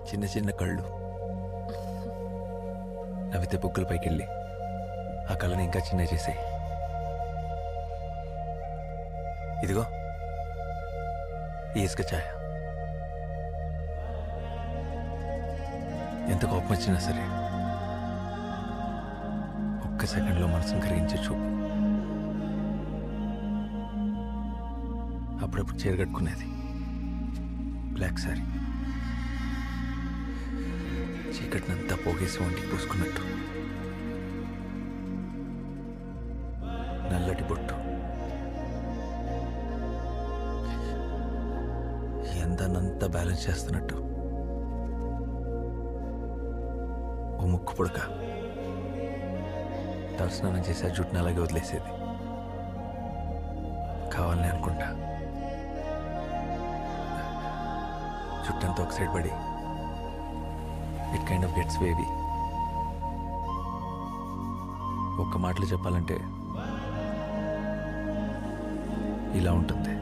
చిన్న చిన్న కళ్ళు, నవ్వితే బుగ్గల పైకి వెళ్ళి ఆ కళ్ళని ఇంకా చిన్న చేసాయి. ఇదిగో ఈ ఇసుక ఛాయ. ఎంత కోపం వచ్చినా సరే ఒక్క సెకండ్లో మనసును కరిగించే చూపు. అప్పుడప్పుడు చీర కట్టుకునేది, బ్లాక్ సారీ, చీకటినంతా పోగేసి ఒంటికి పూసుకున్నట్టు. నల్లటి బొట్టు, ఎంతనంతా బ్యాలెన్స్ చేస్తున్నట్టు. ఓ ముక్కు పుడక, తలస్నానం చేసి ఆ జుట్టుని అలాగే వదిలేసేది. కావాలని అనుకుంటా జుట్టంతా ఒక సైడ్ పడి it kind of gets wavy. ఒక్క మాటలు చెప్పాలంటే ఇలా ఉంటుంది.